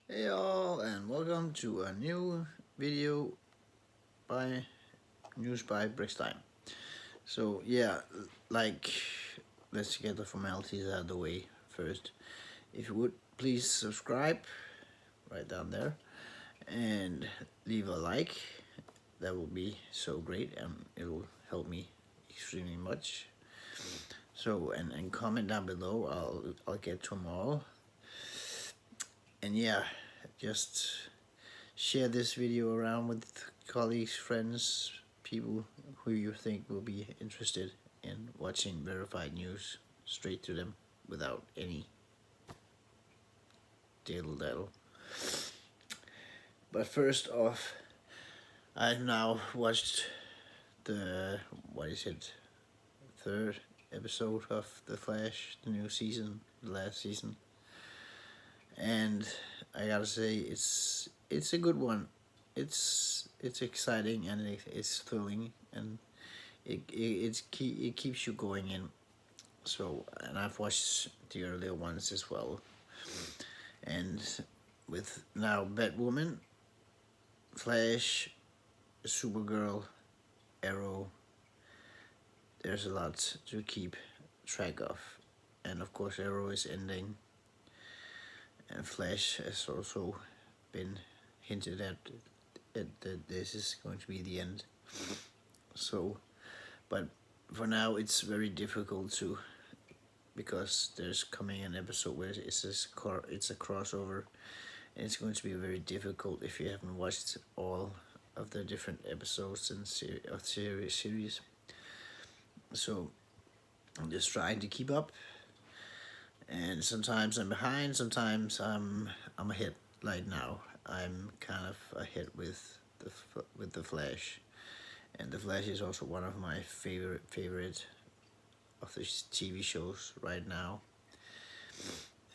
Hey all, and welcome to a new video by News by Brickstime. So yeah, like let's get the formalities out of the way first. If you would please subscribe right down there and leave a like. That will be so great and it will help me extremely much. So and comment down below. I'll get to them all. And yeah, just share this video around with colleagues, friends, people who you think will be interested in watching verified news straight to them without any diddle daddle. But first off, I've now watched the third episode of The Flash, the new season, the last season, and I gotta say it's a good one. It's exciting and it's thrilling and it keeps you going in. So and I've watched the earlier ones as well, and with now Batwoman, Flash, Supergirl, Arrow, there's a lot to keep track of, and of course Arrow is ending, and Flash has also been hinted at that this is going to be the end. So, but for now it's very difficult to, because there's coming an episode where it's a crossover, and it's going to be very difficult if you haven't watched all of the different episodes and series. So I'm just trying to keep up, and sometimes I'm behind, sometimes I'm ahead. Like now, I'm kind of ahead with the Flash, and the Flash is also one of my favorite of the TV shows right now.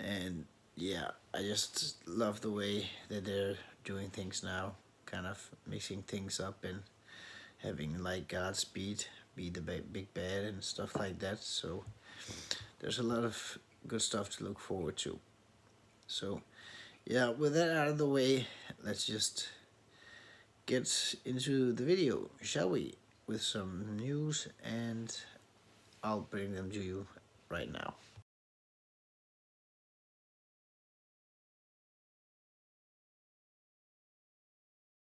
And yeah, I just love the way that they're doing things now, kind of mixing things up and having like Godspeed be the big bad and stuff like that. So there's a lot of good stuff to look forward to. So yeah, with that out of the way, let's just get into the video, shall we? With some news, and I'll bring them to you right now.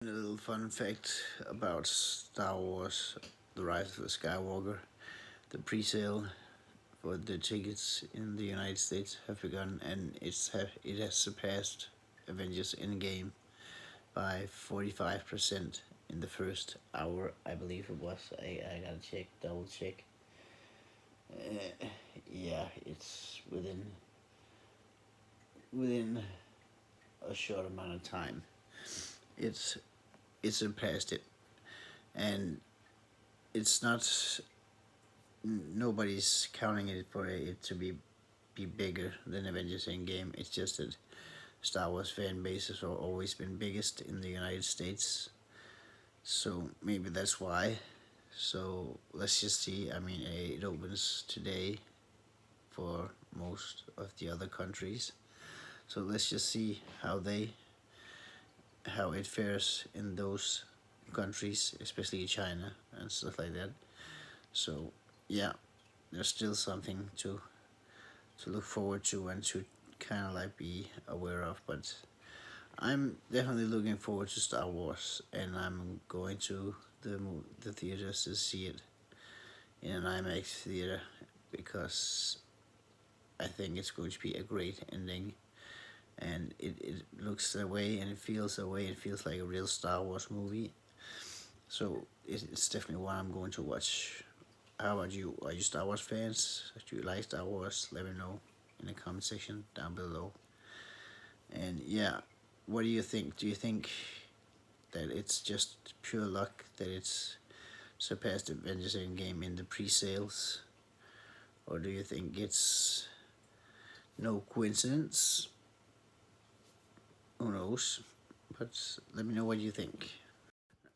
A little fun fact about Star Wars: The Rise of the Skywalker. The pre-sale for the tickets in the United States have begun, and it has surpassed Avengers Endgame by 45% in the first hour, I believe it was. I gotta double check. Uh, yeah, it's within a short amount of time. It's it surpassed it, and it's not. Nobody's counting it for it to be bigger than Avengers Endgame. It's just that Star Wars fan bases have always been biggest in the United States, so maybe that's why. So let's just see. I mean, it opens today for most of the other countries. So let's just see how it fares in those countries, especially China and stuff like that. So yeah, there's still something to look forward to and to kind of like be aware of. But I'm definitely looking forward to Star Wars, and I'm going to the theaters to see it in an IMAX theater because I think it's going to be a great ending, and it looks that way and it feels that way. It feels like a real Star Wars movie. So it's definitely one I'm going to watch. How about you? Are you Star Wars fans? Do you like Star Wars? Let me know in the comment section down below. And yeah, what do you think? Do you think that it's just pure luck that it's surpassed Avengers Endgame in the pre-sales? Or do you think it's no coincidence? Who knows? But let me know what you think.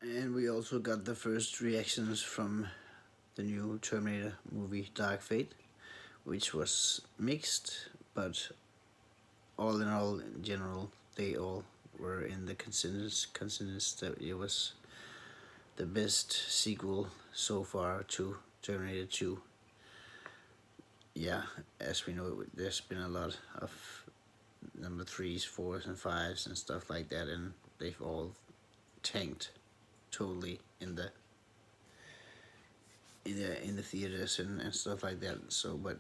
And we also got the first reactions from the new Terminator movie Dark Fate, which was mixed, but all in all, in general, they all were in the consensus that it was the best sequel so far to Terminator 2. Yeah, as we know, there's been a lot of number 3s, 4s, and 5s and stuff like that, and they've all tanked totally in the theaters and stuff like that. So, but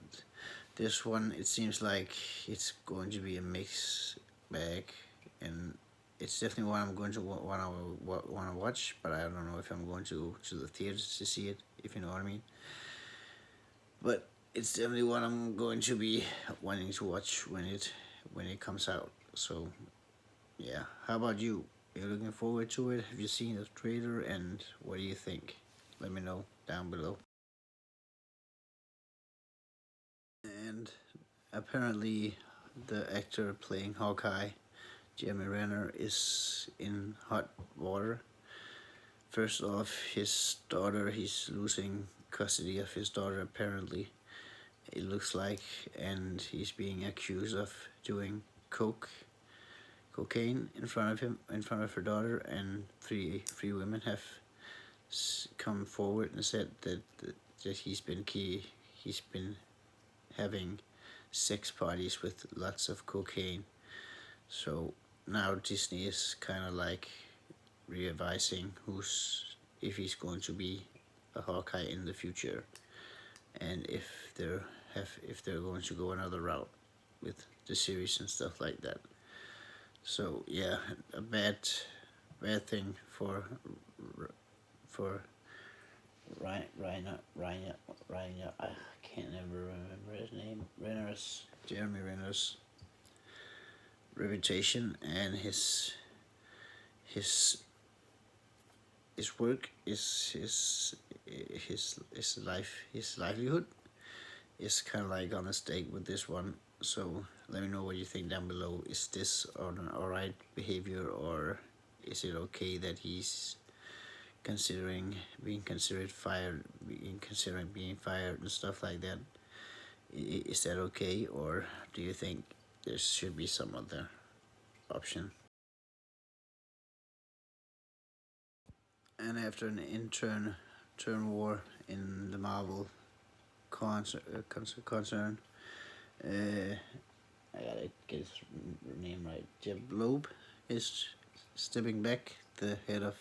this one, it seems like it's going to be a mixed bag, and it's definitely one I'm going to want to watch. But I don't know if I'm going to the theaters to see it, if you know what I mean. But it's definitely one I'm going to be wanting to watch when it comes out. So yeah, how about you? Are you looking forward to it? Have you seen the trailer, and what do you think? Let me know down below. And apparently, the actor playing Hawkeye, Jeremy Renner, is in hot water. First off, his daughter, he's losing custody of his daughter apparently, it looks like, and he's being accused of doing cocaine in front of him, in front of her daughter, and three women have come forward and said that he's been having sex parties with lots of cocaine. So now Disney is kind of like readvising who's if he's going to be a Hawkeye in the future, and if they're going to go another route with the series and stuff like that. So yeah, a bad thing for Ryan. I can't ever remember his name. Jeremy Renner's reputation and his his work is his livelihood is kind of like on a stake with this one. So let me know what you think down below. Is this an alright behavior, or is it okay that he's considering being fired and stuff like that? Is that okay, or do you think there should be some other option? And after an turn war in the Marvel concern, I gotta get his name right. Jeb Loeb is stepping back, the head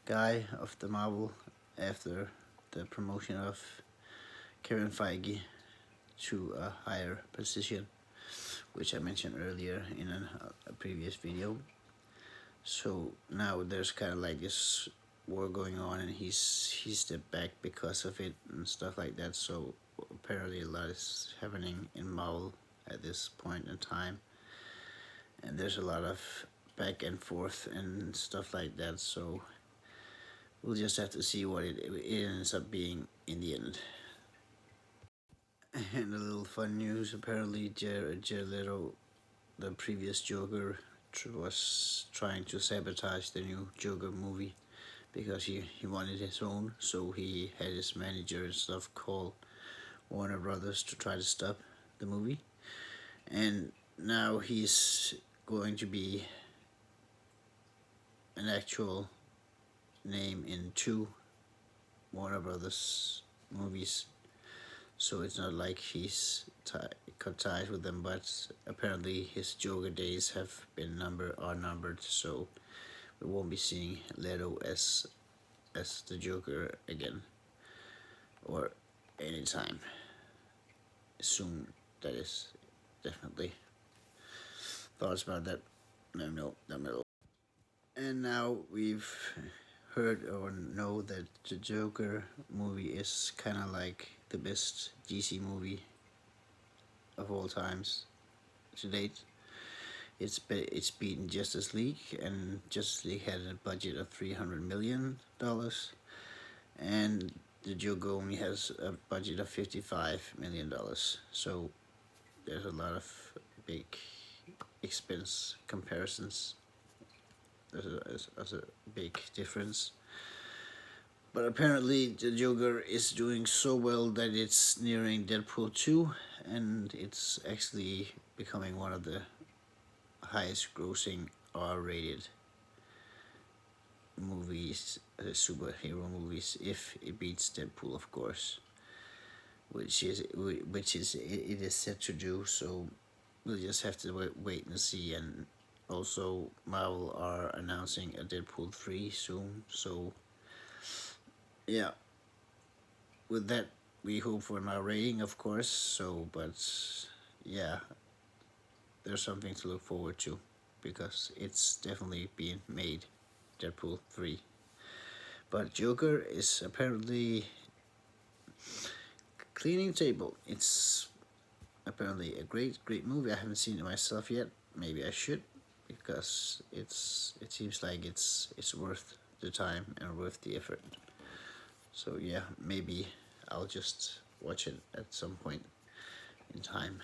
guy of the Marvel, after the promotion of Kevin Feige to a higher position, which I mentioned earlier in a previous video. So now there's kind of like this war going on, and he stepped back because of it and stuff like that. So apparently a lot is happening in Marvel at this point in time, and there's a lot of back and forth and stuff like that. So we'll just have to see what it ends up being in the end. And a little fun news: apparently Jared Leto, the previous Joker, was trying to sabotage the new Joker movie because he wanted his own. So he had his manager and stuff call Warner Brothers to try to stop the movie. And now he's going to be an actual name in 2 Warner Brothers movies. So it's not like he's cut ties with them, but apparently his Joker days have been numbered. So we won't be seeing Leto as the Joker again, or anytime soon. That is definitely. Thoughts about that? Let me know down below. And now we've heard or know that the Joker movie is kind of like the best DC movie of all times to date. It's beaten Justice League, and Justice League had a budget of $300 million, and the Joker only has a budget of $55 million. So there's a lot of big expense comparisons. There's a big difference. But apparently the Joker is doing so well that it's nearing Deadpool 2, and it's actually becoming one of the highest grossing R-rated movies, superhero movies, if it beats Deadpool, of course, it is set to do. So we'll just have to wait and see. And also, Marvel are announcing a Deadpool 3 soon. So yeah, with that, we hope for an R rating, of course. So, but yeah, there's something to look forward to because it's definitely being made. Deadpool 3. But Joker is apparently cleaning table. It's apparently a great movie. I haven't seen it myself yet. Maybe I should, because it seems like it's worth the time and worth the effort. So yeah, maybe I'll just watch it at some point in time.